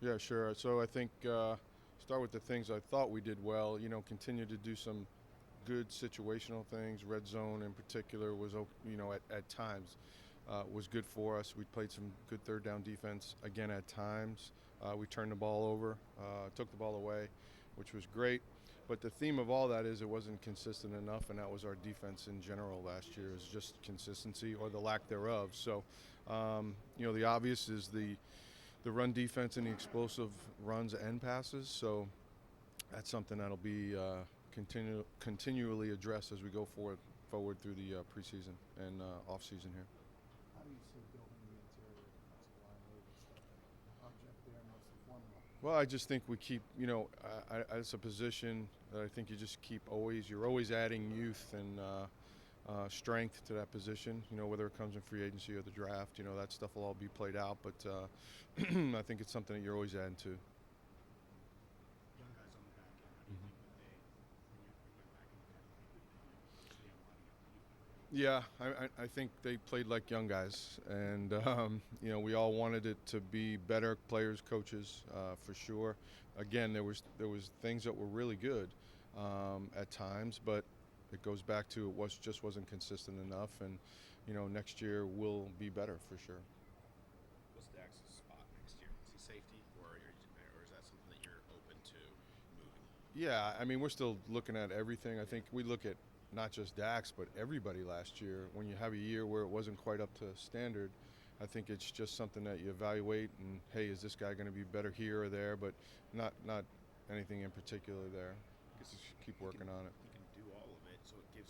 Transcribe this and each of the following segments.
Yeah, sure. So I think start with the things I thought we did well. Continue to do some good situational things. Red zone in particular was, at times was good for us. We played some good third down defense again at times. We turned the ball over, took the ball away, which was great. But the theme of all that is it wasn't consistent enough, and that was our defense in general last year, is just consistency or the lack thereof. So, the obvious is the run defense and the explosive runs and passes. So that's something that'll be continually addressed as we go forward through the preseason and off season here. How do you see building the interior defensive line? What's the object there and what's the formula? Well, I just think we keep, it's a position that I think you're always adding youth and strength to that position, whether it comes in free agency or the draft, that stuff will all be played out. But I think it's something that you're always adding to. Young guys on the back end. How do you think that when you went back and looked at it, they have a lot of young people? Yeah, I think they played like young guys, and we all wanted it to be better players, coaches, for sure. Again, there was things that were really good at times, but it goes back to just wasn't consistent enough, and next year will be better for sure. What's Dax's spot next year? Is he safety, or is that something that you're open to moving? Yeah, I mean, we're still looking at everything. I think we look at not just Dax, but everybody last year. When you have a year where it wasn't quite up to standard, I think it's just something that you evaluate and, hey, is this guy going to be better here or there? But not anything in particular there. Just keep working on it. He can do all of it, so it gives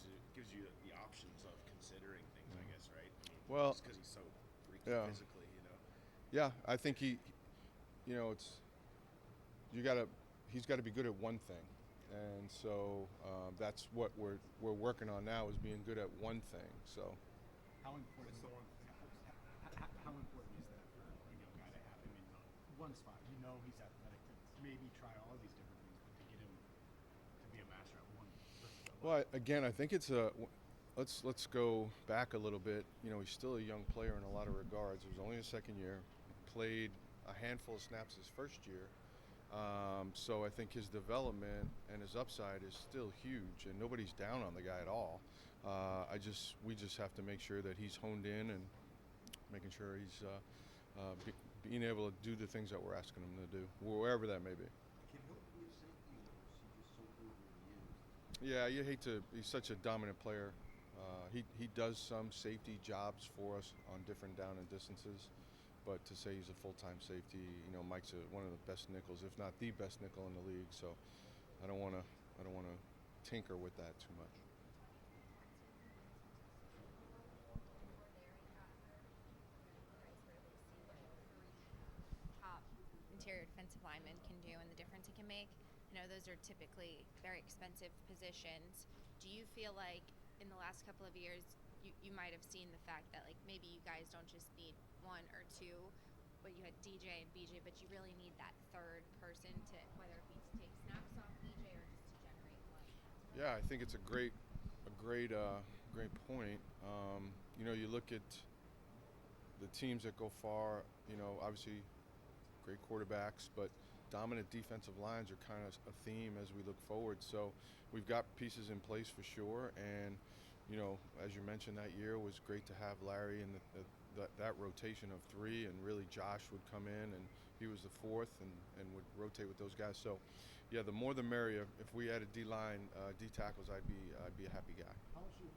you the options of considering things, I guess, right? I mean, Well, just because he's so freaky yeah, physically. yeah. I think it's you gotta he's got to be good at one thing, and so that's what we're working on now, is being good at one thing. So How important? How important is that for a young guy to have him in one spot? He's athletic to maybe try all of these different things, but to get him to be a master at one particular well, level. again, I think it's a let's go back a little bit. He's still a young player in a lot of regards. It was only his second year. He played a handful of snaps his first year. So I think his development and his upside is still huge, and nobody's down on the guy at all. We just have to make sure that he's honed in and making sure he's being able to do the things that we're asking him to do, wherever that may be. Can Hill be a safety, or is he just so overused? Yeah, you hate to. He's such a dominant player. He does some safety jobs for us on different down and distances, but to say he's a full-time safety, Mike's one of the best nickels, if not the best nickel in the league. So I don't want to tinker with that too much. Top interior defensive linemen can do and the difference it can make. Those are typically very expensive positions. Do you feel like in the last couple of years you might have seen the fact that, like, maybe you guys don't just need one or two, but you had DJ and BJ, but you really need that third person to, whether it be to take snaps off BJ or just to generate one? Yeah, I think it's great point. You look at the teams that go far. Obviously, great quarterbacks, but dominant defensive lines are kind of a theme as we look forward. So we've got pieces in place for sure, and as you mentioned, that year was great to have Larry and that rotation of three, and really Josh would come in and he was the fourth and would rotate with those guys. So yeah, the more the merrier. If we added D line, D tackles, I'd be a happy guy. How much do you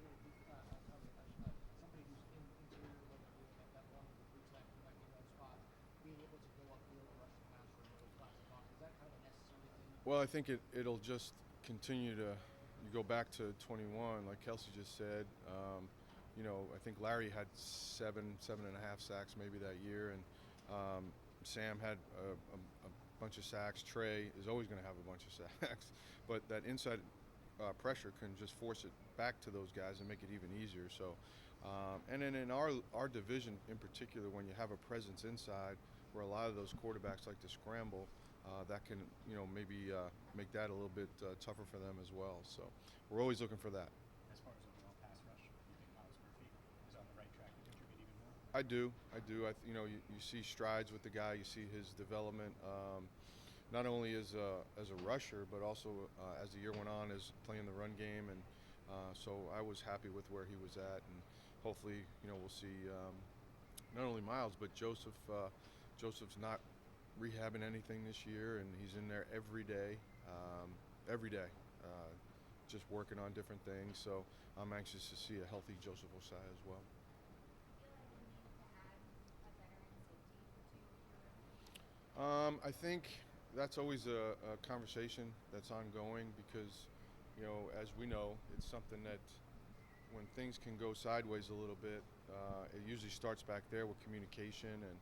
somebody who's in interior looking at that one with the blue tech who might be in that spot, being able to go upfield and rush the passer and go flats and off, is that kind of a necessary thing? Well, I think it'll just continue to. You go back to 21, like Kelsey just said. I think Larry had seven and a half sacks maybe that year, and Sam had a bunch of sacks. Trey is always going to have a bunch of sacks, but that inside pressure can just force it back to those guys and make it even easier. So, and then in our division in particular, when you have a presence inside, where a lot of those quarterbacks like to scramble, that can maybe make that a little bit tougher for them as well. So we're always looking for that. As far as overall pass rush, do you think Miles Murphy is on the right track to contribute even more? I do. You see strides with the guy. You see his development, not only as a rusher, but also as the year went on, as playing the run game. And so I was happy with where he was at, and hopefully, we'll see not only Miles but Joseph. Joseph's not rehabbing anything this year, and he's in there every day, every day, just working on different things. So I'm anxious to see a healthy Joseph Osai as well. I think that's always a conversation that's ongoing because, as we know, it's something that when things can go sideways a little bit, it usually starts back there with communication, and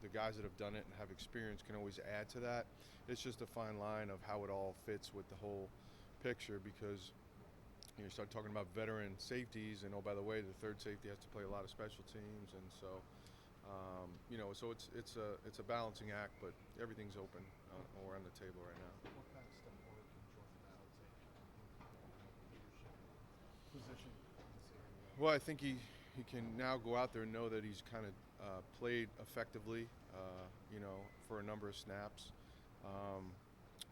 the guys that have done it and have experience can always add to that. It's just a fine line of how it all fits with the whole picture because you start talking about veteran safeties, and oh, by the way, the third safety has to play a lot of special teams, and so so it's a balancing act, but everything's open or on the table right now. What kind of step forward can Jordan Battle take in leadership position in this area? Well, I think he can now go out there and know that he's kind of played effectively, for a number of snaps.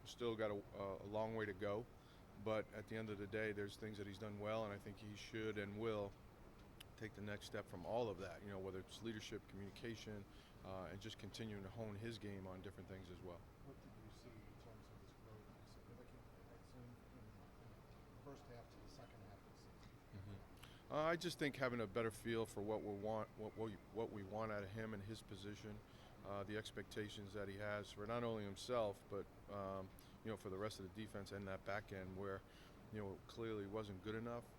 Still got a long way to go, but at the end of the day, there's things that he's done well, and I think he should and will take the next step from all of that, whether it's leadership, communication, and just continuing to hone his game on different things as well. What did you see in terms of his growth significant, I assume, from the first half to the second half of the season? I just think having a better feel for what we want out of him and his position, the expectations that he has for not only himself but for the rest of the defense and that back end where clearly wasn't good enough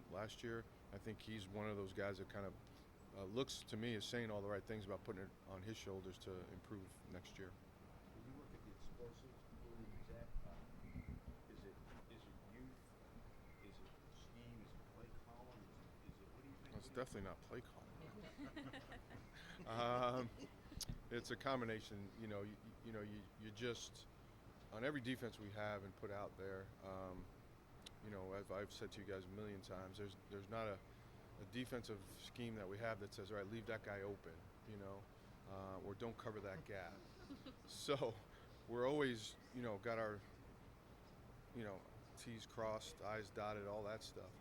last year. I think he's one of those guys that kind of looks to me as saying all the right things about putting it on his shoulders to improve next year. When you look at the explosives where he's at, is it youth? Is it scheme? Is it play calling? Is it what do you think? It's definitely not play calling. It's a combination. You just on every defense we have and put out there. As I've said to you guys a million times, there's not a defensive scheme that we have that says, all right, leave that guy open, or don't cover that gap. So we're always, got our, T's crossed, I's dotted, all that stuff.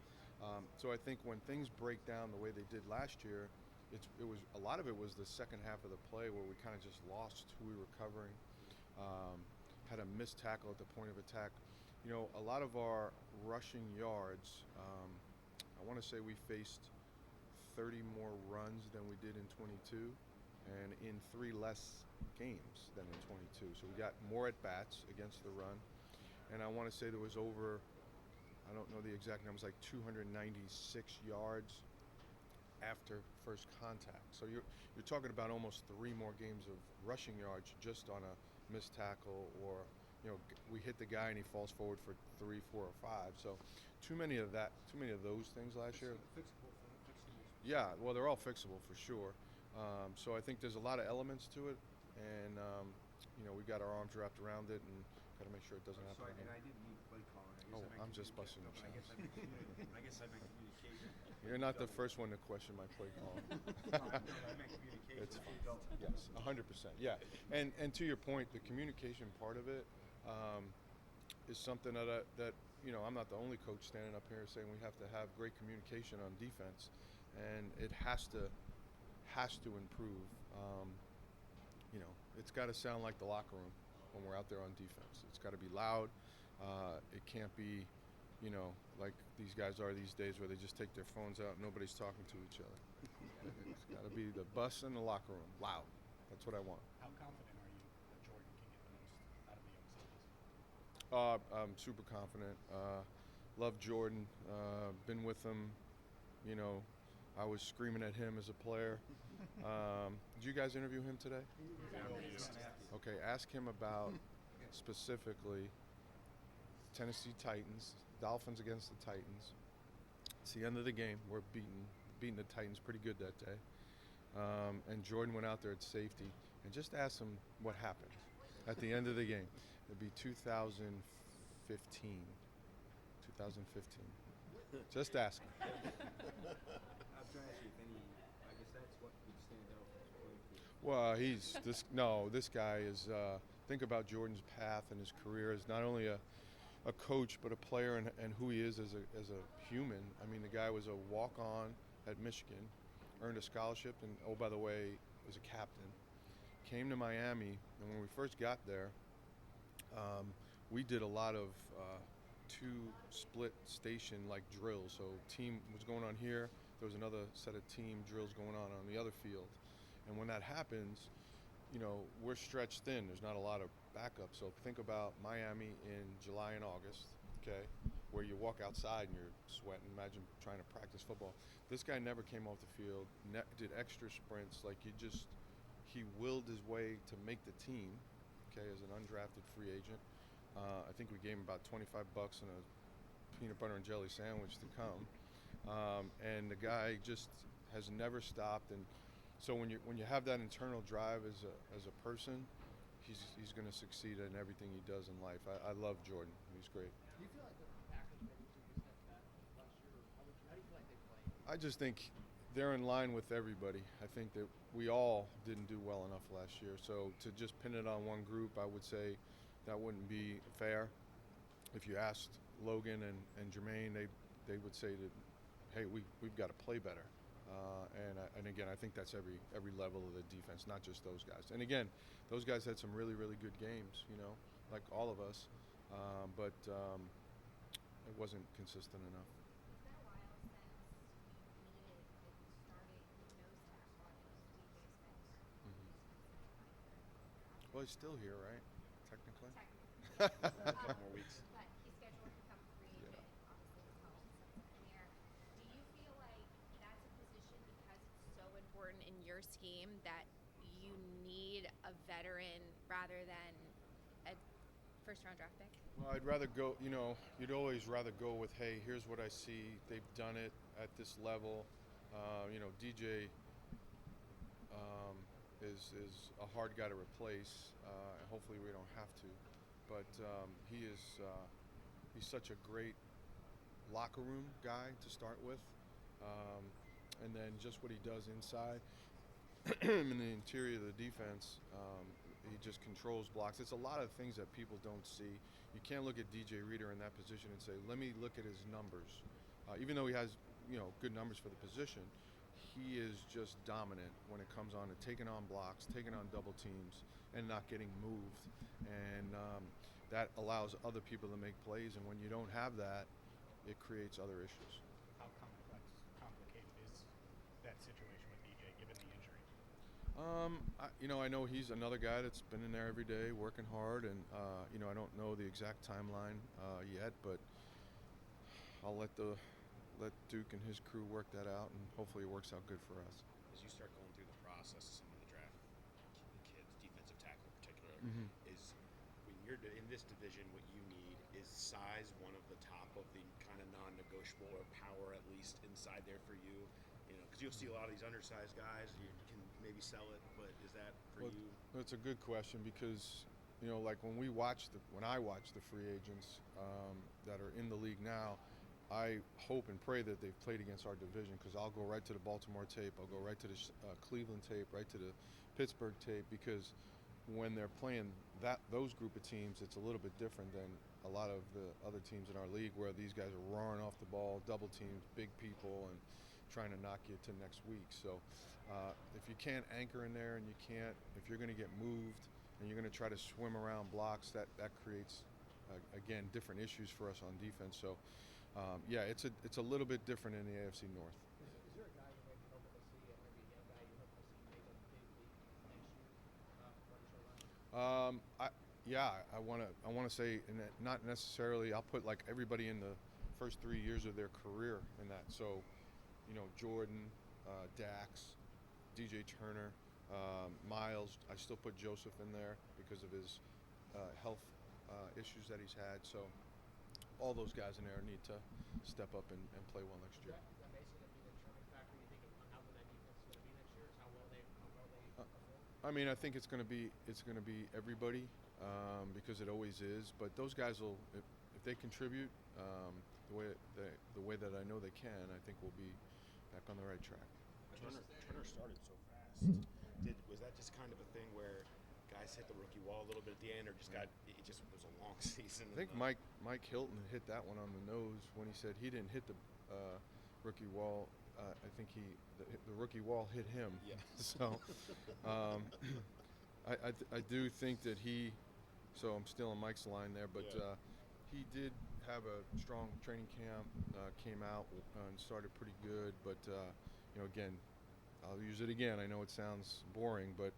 So I think when things break down the way they did last year, it was a lot of it was the second half of the play where we kind of just lost who we were covering, had a missed tackle at the point of attack. A lot of our rushing yards, I want to say we faced 30 more runs than we did in 22 and in 3 less games than in 22. So we got more at-bats against the run. And I want to say there was over, I don't know the exact numbers, like 296 yards after first contact. So you're talking about almost 3 more games of rushing yards just on a missed tackle, or we hit the guy and he falls forward for 3, 4, or 5. So too many of those things last year. Fixable. Yeah, well, they're all fixable for sure. So I think there's a lot of elements to it, and we got our arms wrapped around it and got to make sure it doesn't happen And again. I didn't mean play calling. I'm just busting up. I guess I meant communication. You're not the first one to question my play call. I meant communication. It's fine. Yes, 100%. Yeah, and to your point, the communication part of it is something that I'm not the only coach standing up here saying we have to have great communication on defense, and it has to improve. It's got to sound like the locker room when we're out there on defense. It's got to be loud. It can't be, like these guys are these days where they just take their phones out and nobody's talking to each other. It's got to be the bus in the locker room, loud. That's what I want. How confident are you that Jordan can get the most out of the young safeties? I'm super confident. Love Jordan. Been with him. I was screaming at him as a player. Did you guys interview him today? Okay, ask him about specifically Tennessee Titans, Dolphins against the Titans. It's the end of the game. We're beating the Titans pretty good that day. And Jordan went out there at safety, and just ask him what happened at the end of the game. It'd be 2015. Just ask him. I'm trying to see if any Well, he's this. No, this guy is. Think about Jordan's path and his career as not only a coach but a player and who he is as a human. I mean, the guy was a walk-on at Michigan, earned a scholarship, and oh by the way, was a captain. Came to Miami, and when we first got there, we did a lot of two split station like drills. So team was going on here. There was another set of team drills going on the other field. And when that happens, we're stretched thin. There's not a lot of backup. So think about Miami in July and August, okay, where you walk outside and you're sweating. Imagine trying to practice football. This guy never came off the field, did extra sprints. Like he willed his way to make the team, okay, as an undrafted free agent. I think we gave him about $25 and a peanut butter and jelly sandwich to come. And the guy just has never stopped. And so when you have that internal drive as a person, he's going to succeed in everything he does in life. I love Jordan. He's great. Do you feel like the Packers maybe took a step back last year, or how do you feel like they played? I just think they're in line with everybody. I think that we all didn't do well enough last year. So to just pin it on one group, I would say that wouldn't be fair. If you asked Logan and Jermaine, they would say that, hey, we've got to play better. And again, I think that's every level of the defense, not just those guys. And again, those guys had some really, really good games, like all of us. But it wasn't consistent enough. It's been a while since you needed the starting nose tackle. I know DJ's been Well, he's still here, right? Technically. technically. A couple more weeks. But he's scheduled to become a free agent, obviously, as well, since it's been here. Do you feel like that's a position because it's so important in your scheme that you need a veteran rather than a first-round draft pick? Well, I'd rather go, you'd always rather go with, hey, here's what I see. They've done it at this level. DJ is a hard guy to replace. Hopefully we don't have to. But he's such a great locker room guy to start with. And then just what he does inside in the interior of the defense, he just controls blocks. It's a lot of things that people don't see. You can't look at DJ Reader in that position and say, let me look at his numbers. Even though he has, good numbers for the position, he is just dominant when it comes on to taking on blocks, taking on double teams, and not getting moved. And that allows other people to make plays. And when you don't have that, it creates other issues. How complicated is that situation with DJ given the injury? I know he's another guy that's been in there every day working hard, and I don't know the exact timeline yet, but I'll let Duke and his crew work that out, and hopefully it works out good for us. As you start going through the process of some of the draft kids, defensive tackle in particular, is when you're in this division, what you need is size one of the top of the kind of non-negotiable, or power at least inside there for you. Because you'll see a lot of these undersized guys, you can maybe sell it, but is that for you? That's a good question because, like when I watch the free agents that are in the league now, I hope and pray that they've played against our division, because I'll go right to the Baltimore tape, I'll go right to the Cleveland tape, right to the Pittsburgh tape, because when they're playing those group of teams, it's a little bit different than a lot of the other teams in our league where these guys are roaring off the ball, double teams, big people, and trying to knock you to next week. So if you can't anchor in there, and if you're going to get moved and you're going to try to swim around blocks, that creates again different issues for us on defense. So it's a little bit different in the AFC North. Is there a guy you might be hoping to see, or maybe a young guy you're hoping to see make a big leap next year? I want to say, and not necessarily. I'll put like everybody in the first 3 years of their career in that. So, Jordan, Dax, DJ Turner, Miles. I still put Joseph in there because of his health issues that he's had. So, all those guys in there need to step up and play well next year. Is that basically going to be the determining factor, you think, on how good that defense is going to be next year? Is how well they perform? I mean, I think it's going to be everybody because it always is. But those guys will, if they contribute the way that I know they can, I think we'll be back on the right track. Turner started so fast. Was that just kind of a thing where guys hit the rookie wall a little bit at the end, or just got it just was a long season? I think Mike Hilton hit that one on the nose when he said he didn't hit the rookie wall. I think the rookie wall hit him. Yeah. So I do think that he. So I'm still on Mike's line there, but Yeah. he did have a strong training camp. Came out and started pretty good, but again, I'll use it again. I know it sounds boring, but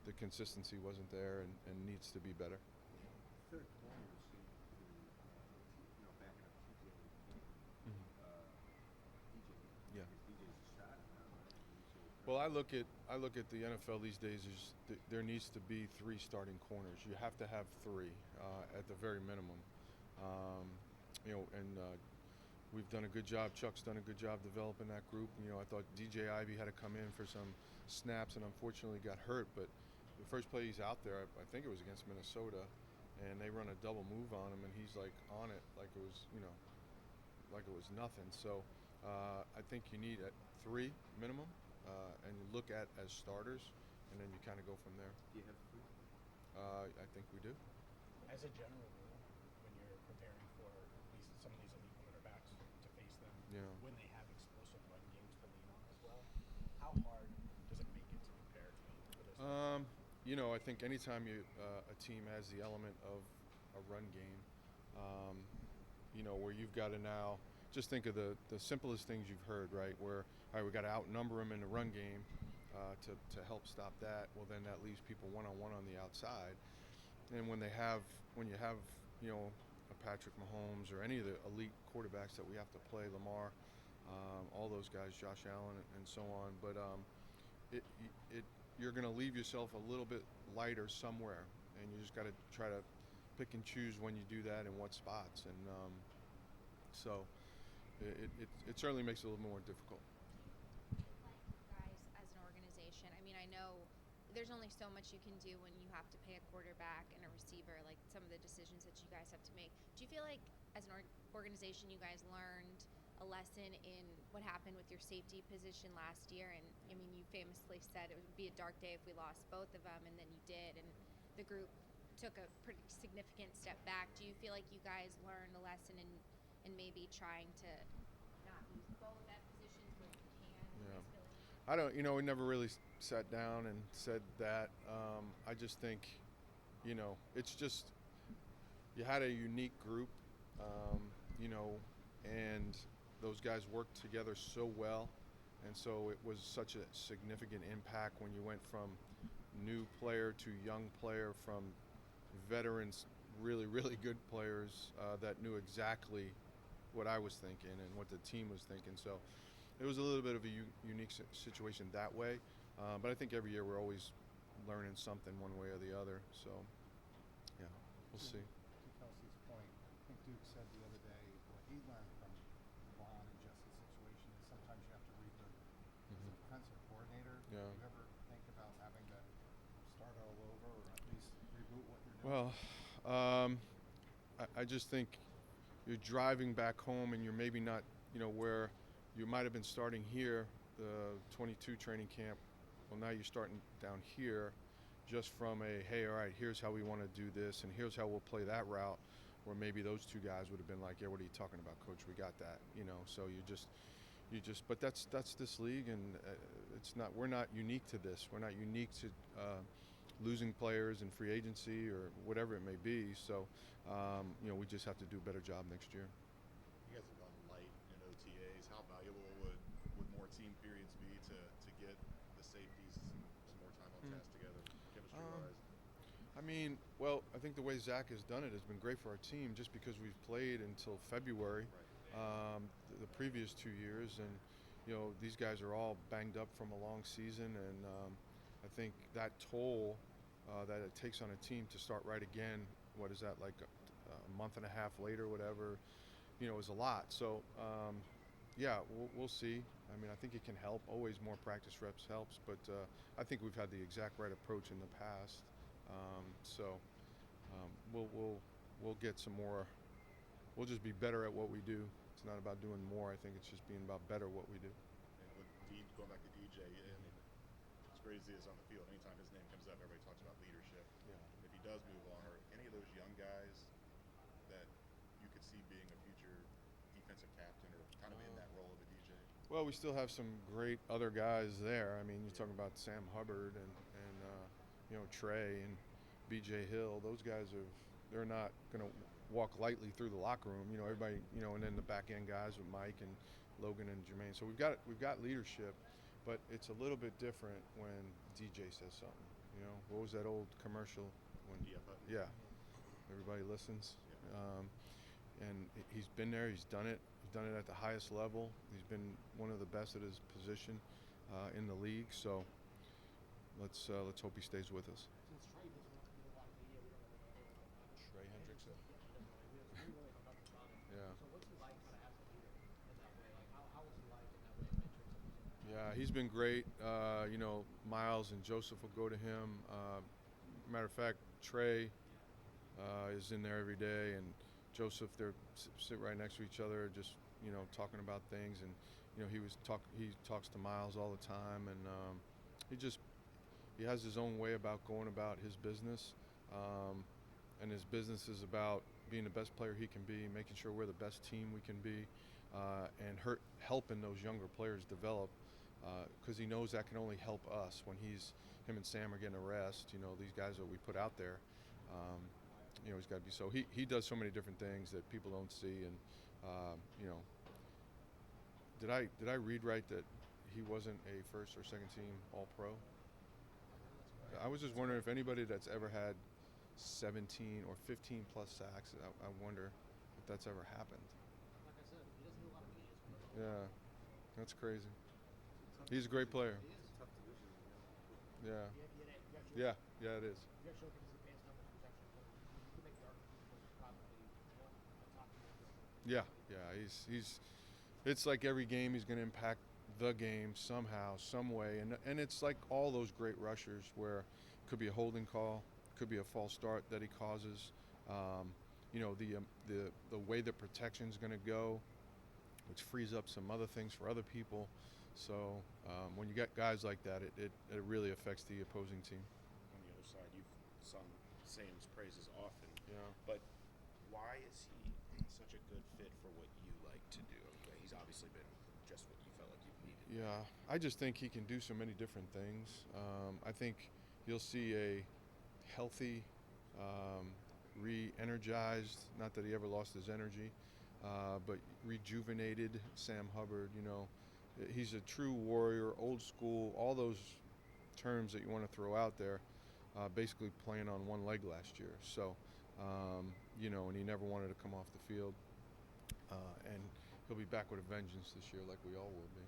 the consistency wasn't there and needs to be better. Third corner seemed to be, backing up TJ. Mhm. DJ. Yeah. DJ's a starter now, right? Well, I look at the NFL these days as there needs to be 3 starting corners. You have to have 3 at the very minimum. We've done a good job. Chuck's done a good job developing that group. I thought DJ Ivey had to come in for some snaps and unfortunately got hurt. But the first play he's out there, I think it was against Minnesota, and they run a double move on him, and he's like on it like it was, like it was nothing. So I think you need 3 minimum, and you look at as starters, and then you kind of go from there. Do you have 3? I think we do. As a general rule, when you're preparing for some of these elite quarterbacks to face them, Yeah. when they have explosive run games to lean on as well, how hard does it make it to prepare for this? I think anytime a team has the element of a run game, where you've got to now just think of the simplest things you've heard, right? Where all right, we got to outnumber them in the run game to help stop that. Well, then that leaves people one-on-one on the outside, and when you have a Patrick Mahomes or any of the elite quarterbacks that we have to play, Lamar, all those guys, Josh Allen, and so on. But you're going to leave yourself a little bit lighter somewhere, and you just got to try to pick and choose when you do that and what spots. And so it certainly makes it a little more difficult. Guys, as an organization, I mean, I know there's only so much you can do when you have to pay a quarterback and a receiver, like some of the decisions that you guys have to make. Do you feel like as an organization you guys learned a lesson in what happened with your safety position last year? And I mean, you famously said it would be a dark day if we lost both of them, and then you did, and the group took a pretty significant step back. Do you feel like you guys learned a lesson in maybe trying to not lose both at positions where you can? Yeah. I don't, we never really sat down and said that. I just think, it's just, you had a unique group, and those guys worked together so well. And so it was such a significant impact when you went from new player to young player, from veterans, really, really good players that knew exactly what I was thinking and what the team was thinking. So it was a little bit of a unique situation that way. But I think every year we're always learning something one way or the other. So, yeah, we'll see. To Kelsey's point, I think Duke said the other day what he learned from Vaughn and Jesse's situation is sometimes you have to reboot. As a defensive coordinator, Yeah. do you ever think about having to start all over or at least reboot what you're doing? Well, I just think you're driving back home and you're maybe not, where you might have been starting here, the 22 training camp. Well, now you're starting down here just from hey, all right, here's how we want to do this, and here's how we'll play that route, where maybe those two guys would have been like, yeah, what are you talking about, coach? We got that, so you just, but that's this league, and we're not unique to this. We're not unique to losing players in free agency or whatever it may be. So, we just have to do a better job next year. You guys have gone light in OTAs. How valuable would more team periods be to get the safeties some more time on task together, chemistry-wise? I think the way Zach has done it has been great for our team, just because we've played until February, the previous 2 years, and these guys are all banged up from a long season, and I think that toll that it takes on a team to start right again, what is that, like a month and a half later, whatever, is a lot. So, we'll see. I think it can help. Always more practice reps helps, but I think we've had the exact right approach in the past. We'll get some more. We'll just be better at what we do. It's not about doing more. I think it's just being about better at what we do. And with going back to DJ, it's great as he is on the field, anytime his name comes up, everybody talks about leadership. Yeah. If he does move on, or any of those young guys that you could see being a future defensive captain or kind of in that role of a DJ? Well, we still have some great other guys there. I mean, you're talking about Sam Hubbard and Trey and B.J. Hill. Those guys they're not going to walk lightly through the locker room. Everybody, and then the back end guys with Mike and Logan and Jermaine. So we've got leadership, but it's a little bit different when DJ says something. What was that old commercial? Yeah, everybody listens. And he's been there. He's done it. He's done it at the highest level. He's been one of the best at his position in the league. So let's hope he stays with us. Since Trey doesn't want to do a lot of media, we don't really know about him. Trey Hendrickson. Yeah, he doesn't really. We really know nothing about him. Yeah. So what's he like, kind of as a leader in that way? Like, how is he like in that way, mentoring? Yeah, he's been great. Miles and Joseph will go to him. Matter of fact, Trey is in there every day, and Joseph, they sit right next to each other, just talking about things. And he talks to Miles all the time, and he has his own way about going about his business, and his business is about being the best player he can be, making sure we're the best team we can be, and helping those younger players develop, because he knows that can only help us when him and Sam are getting a rest. These guys that we put out there, he's got to be. So he does so many different things that people don't see, and did I read right that he wasn't a first or second team All-Pro? I was just wondering if anybody that's ever had 17 or 15 plus sacks, I wonder if that's ever happened. Like I said, he doesn't do a lot of media. So Yeah, that's crazy. He's a great player. he is. Tough division. Yeah, Yeah, it is. You actually look at his advanced numbers. He was actually you can make the argument he was probably one of the top three. Yeah. It's like every game he's going to impact the game somehow, some way, and it's like all those great rushers where it could be a holding call, could be a false start that he causes. The way the protection's going to go, which frees up some other things for other people. So when you get guys like that, it really affects the opposing team. On the other side, you've sung Sam's praises often. Yeah. But why is he such a good fit for what you like to do? He's obviously been just what you felt like you needed. Yeah, I just think he can do so many different things. I think you'll see a healthy, re-energized, not that he ever lost his energy, but rejuvenated Sam Hubbard. He's a true warrior, old school, all those terms that you want to throw out there, basically playing on one leg last year. So, and he never wanted to come off the field. And he'll be back with a vengeance this year like we all will be.